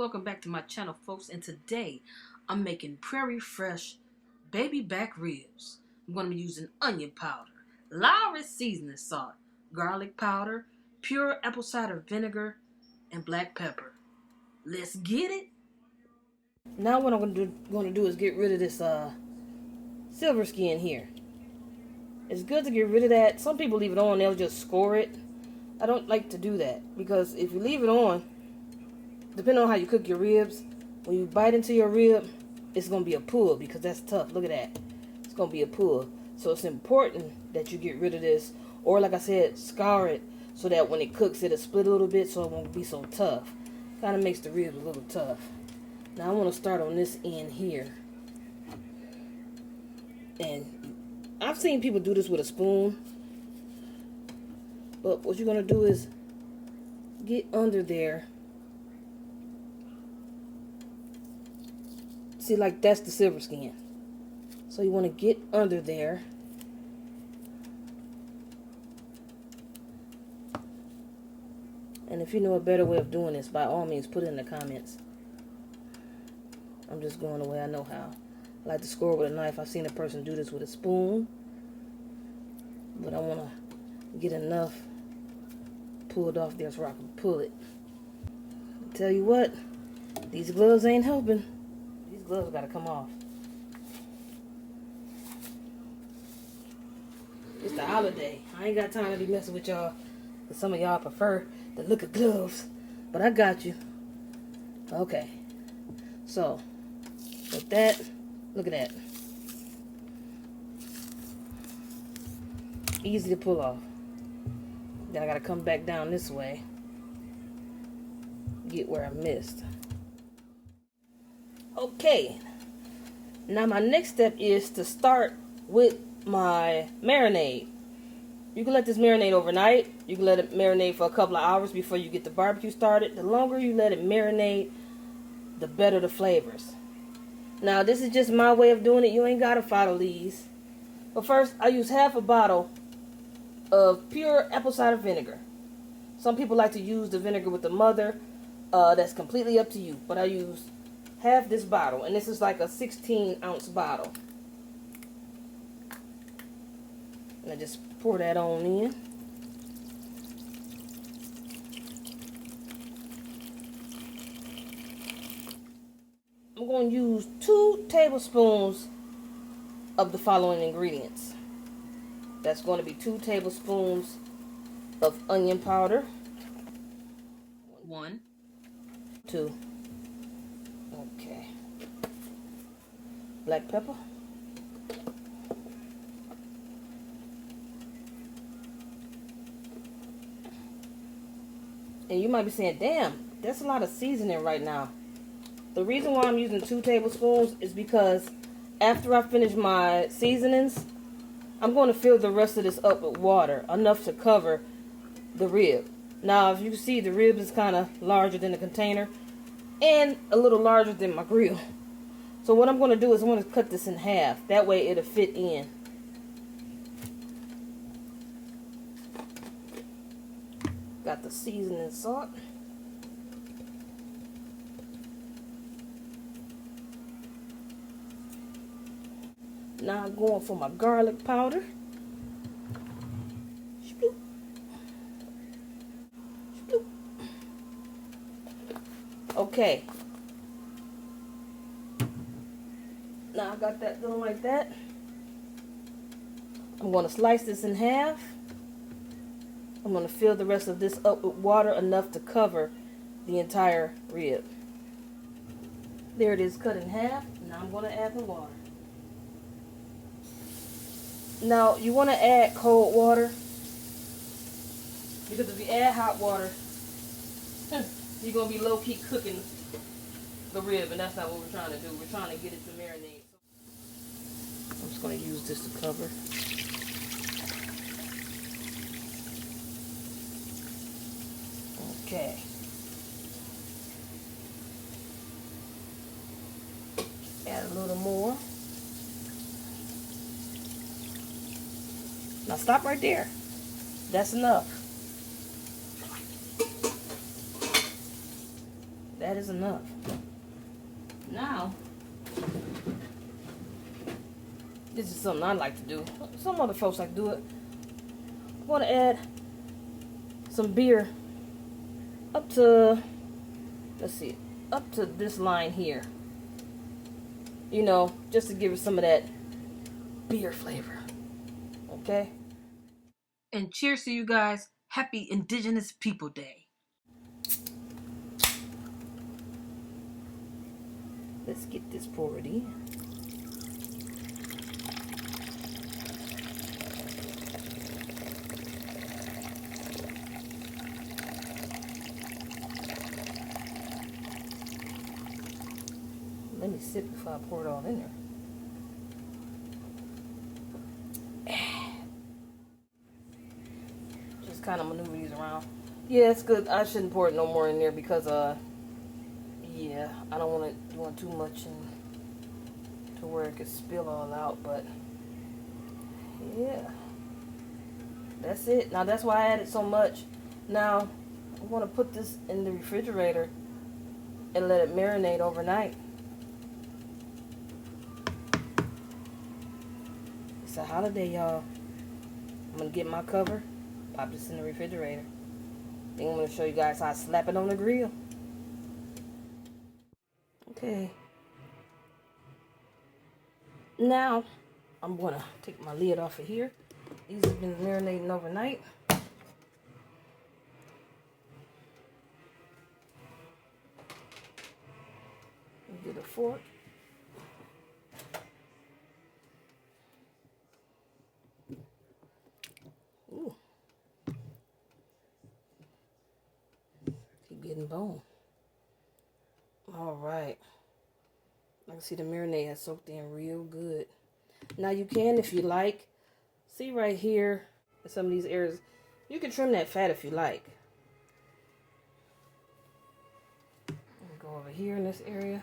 welcome back to my channel, folks. And today I'm making prairie fresh baby back ribs. I'm going to be using onion powder, Lawry's seasoning salt, garlic powder, pure apple cider vinegar, and black pepper. Let's get it. Now what I'm going to do is get rid of this silver skin here. It's good to get rid of that. Some people leave it on, they'll just score it. I don't like to do that because if you leave it on, depending on how you cook your ribs, when you bite into your rib, it's going to be a pull because that's tough. Look at that. It's going to be a pull. So it's important that you get rid of this, or like I said, scar it so that when it cooks, it'll split a little bit so it won't be so tough. Kind of makes the ribs a little tough. Now I want to start on this end here. And I've seen people do this with a spoon. But what you're going to do is get under there. See, like that's the silver skin. So you want to get under there. And if you know a better way of doing this, by all means, put it in the comments. I'm just going the way I know how. I like to score with a knife. I've seen a person do this with a spoon. But I want to get enough pulled off there so I can pull it. Tell you what, these gloves ain't helping. These gloves gotta come off. It's the holiday. I ain't got time to be messing with y'all. Cause some of y'all prefer the look of gloves. But I got you. Okay. So, with that, look at that. Easy to pull off. Then I gotta come back down this way. Get where I missed. Okay. Now my next step is to start with my marinade. You can let this marinate overnight. You can let it marinate for a couple of hours before you get the barbecue started. The longer you let it marinate, the better the flavors. Now this is just my way of doing it. You ain't gotta follow these. But first, I use half a bottle of pure apple cider vinegar. Some people like to use the vinegar with the mother. That's completely up to you. But I use half this bottle, and this is like a 16-ounce bottle. And I just pour that on in. I'm going to use 2 tablespoons of the following ingredients. That's going to be 2 tablespoons of onion powder. 1, 2. Okay. Black pepper. And you might be saying, damn, that's a lot of seasoning right now. The reason why I'm using 2 tablespoons is because after I finish my seasonings, I'm going to fill the rest of this up with water, enough to cover the rib. Now, if you can see, the rib is kind of larger than the container and a little larger than my grill. So what I'm going to do is I'm going to cut this in half. That way it'll fit in. Got the seasoning salt. Now I'm going for my garlic powder. Shploop. Shploop. Okay. Now I got that done like that. I'm going to slice this in half. I'm going to fill the rest of this up with water enough to cover the entire rib. There it is, cut in half. Now I'm going to add the water. Now, you want to add cold water, because if you add hot water, you're going to be low-key cooking the rib, and that's not what we're trying to do. We're trying to get it to marinate. I'm just going to use this to cover. Okay. Add a little more. Now stop right there. That's enough. That is enough. Now, this is something I like to do. Some other folks like to do it. I want to add some beer up to, let's see, up to this line here. You know, just to give it some of that beer flavor. Okay? And cheers to you guys. Happy Indigenous People Day. Let's get this poured in. Let me sip before I pour it all in there. Just kind of maneuver these around. Yeah, it's good. I shouldn't pour it no more in there because, yeah, I don't want it doing too much and to where it could spill all out, but yeah, that's it. Now, that's why I added so much. Now, I want to put this in the refrigerator and let it marinate overnight. It's a holiday, y'all. I'm going to get my cover, pop this in the refrigerator. Then I'm going to show you guys how I slap it on the grill. Okay. Now, I'm going to take my lid off of here. These have been marinating overnight. Get a fork. Ooh. Keep getting bone. All right. I can see the marinade has soaked in real good. Now you can, if you like, see right here in some of these areas, you can trim that fat if you like. Go over here in this area.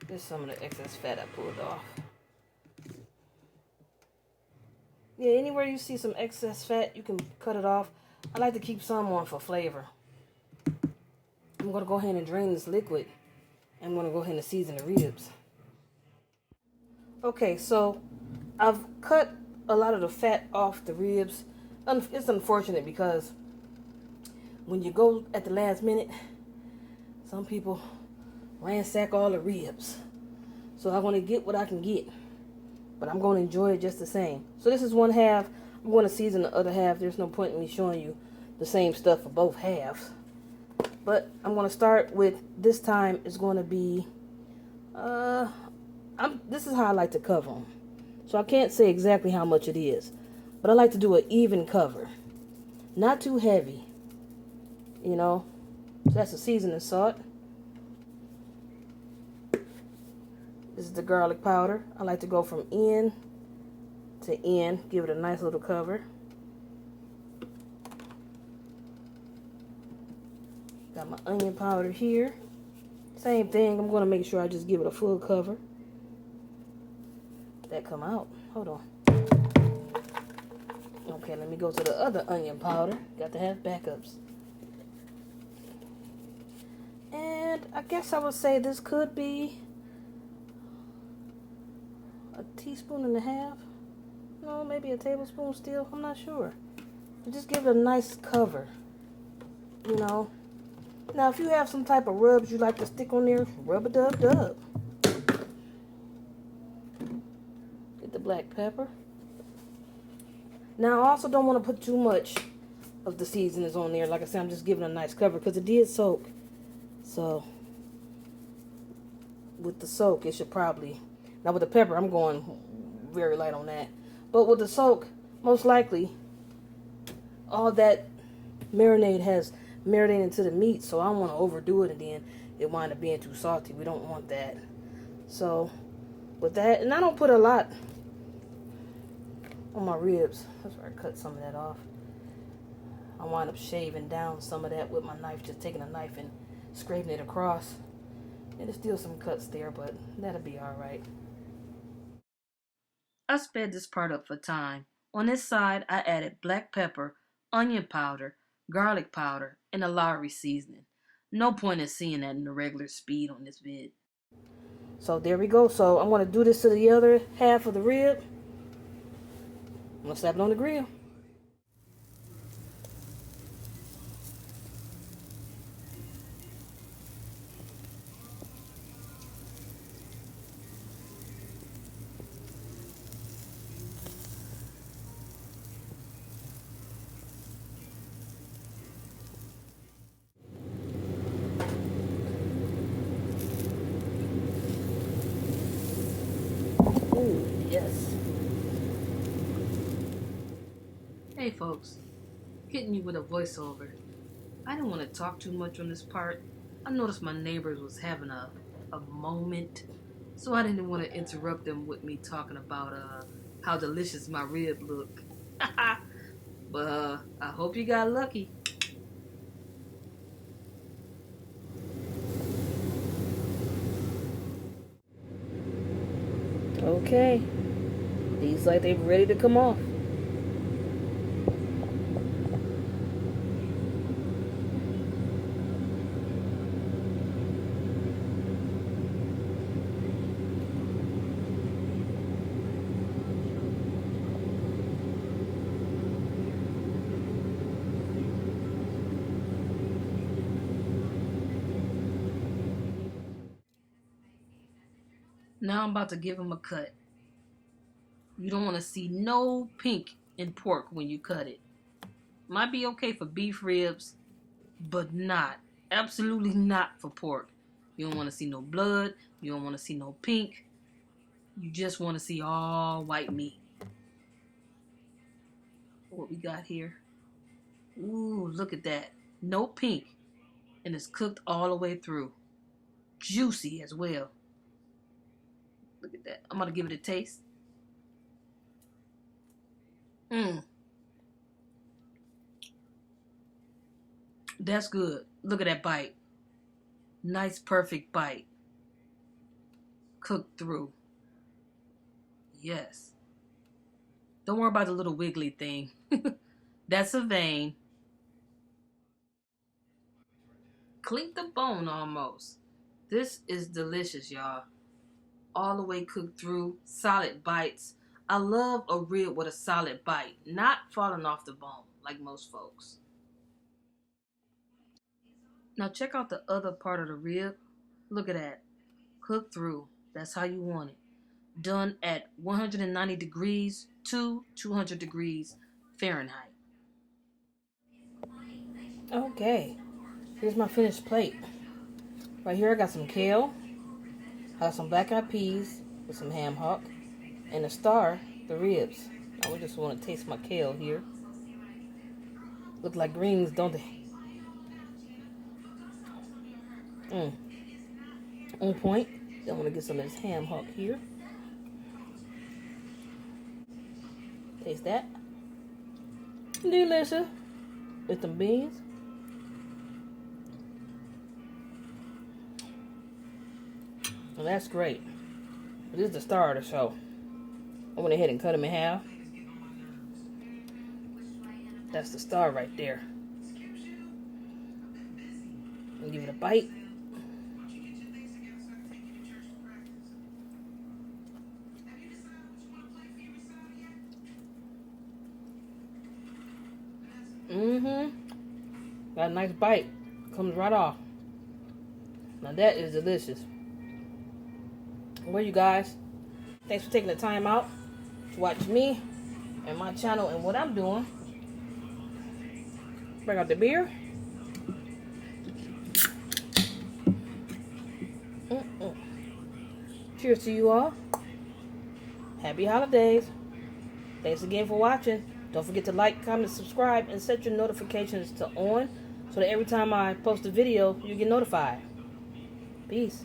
There's some of the excess fat I pulled off. Yeah, anywhere you see some excess fat, you can cut it off. I like to keep some on for flavor. I'm going to go ahead and drain this liquid. I'm going to go ahead and season the ribs. Okay, so I've cut a lot of the fat off the ribs. It's unfortunate because when you go at the last minute, some people ransack all the ribs. So I want to get what I can get. But I'm going to enjoy it just the same. So this is one half. I'm going to season the other half. There's no point in me showing you the same stuff for both halves. But I'm going to start with, this time is going to be, this is how I like to cover them. So I can't say exactly how much it is. But I like to do an even cover. Not too heavy. You know. So that's the seasoning salt. This is the garlic powder. I like to go from end to end. Give it a nice little cover. Got my onion powder here. Same thing. I'm going to make sure I just give it a full cover. That come out. Hold on. Okay, let me go to the other onion powder. Got to have backups. And I guess I would say this could be a teaspoon and a half. No, maybe a tablespoon still. I'm not sure. Just give it a nice cover. You know. Now, if you have some type of rubs you like to stick on there, rub-a-dub-dub. Get the black pepper. Now, I also don't want to put too much of the seasonings on there. Like I said, I'm just giving a nice cover because it did soak. So, with the soak, it should probably... Now, with the pepper, I'm going very light on that. But with the soak, most likely, all that marinade has marinated into the meat. So, I don't want to overdo it and then it wind up being too salty. We don't want that. So, with that, and I don't put a lot on my ribs. That's where I cut some of that off. I wind up shaving down some of that with my knife, just taking a knife and scraping it across. And there's still some cuts there, but that'll be alright. I sped this part up for time. On this side, I added black pepper, onion powder, garlic powder, and a Lowry seasoning. No point in seeing that in the regular speed on this vid. So there we go. So I'm going to do this to the other half of the rib. I'm going to slap it on the grill. Ooh, yes. Hey folks, hitting you with a voiceover. I didn't want to talk too much on this part. I noticed my neighbors was having a moment, so I didn't want to interrupt them with me talking about how delicious my rib look. But I hope you got lucky. Okay. These like they're ready to come off. Now I'm about to give them a cut. You don't want to see no pink in pork when you cut it. Might be okay for beef ribs, but not. Absolutely not for pork. You don't want to see no blood. You don't want to see no pink. You just want to see all white meat. What we got here? Ooh, look at that. No pink. And it's cooked all the way through. Juicy as well. Look at that. I'm going to give it a taste. That's good. Look at that bite. Nice, perfect bite. Cooked through. Yes. Don't worry about the little wiggly thing. That's a vein. Clink the bone almost. This is delicious, y'all. All the way cooked through. Solid bites. I love a rib with a solid bite. Not falling off the bone like most folks. Now check out the other part of the rib. Look at that. Cooked through. That's how you want it. Done at 190 degrees to 200 degrees Fahrenheit. Okay. Here's my finished plate. Right here I got some kale. I got some black eyed peas with some ham hock. And the star, the ribs. Now we just want to taste my kale here. Look like greens, don't they? On point. Then I want to get some of this ham hock here. Taste that. Delicious. With some beans. Well, that's great. This is the star of the show. I went ahead and cut them in half. That's the star right there. And give it a bite. Got a nice bite. Comes right off. Now that is delicious. Well, you guys, thanks for taking the time out to watch me and my channel and what I'm doing. Bring out the beer. Cheers to you all. Happy holidays. Thanks again for watching. Don't forget to like, comment, subscribe, and set your notifications to on so that every time I post a video, you get notified. Peace.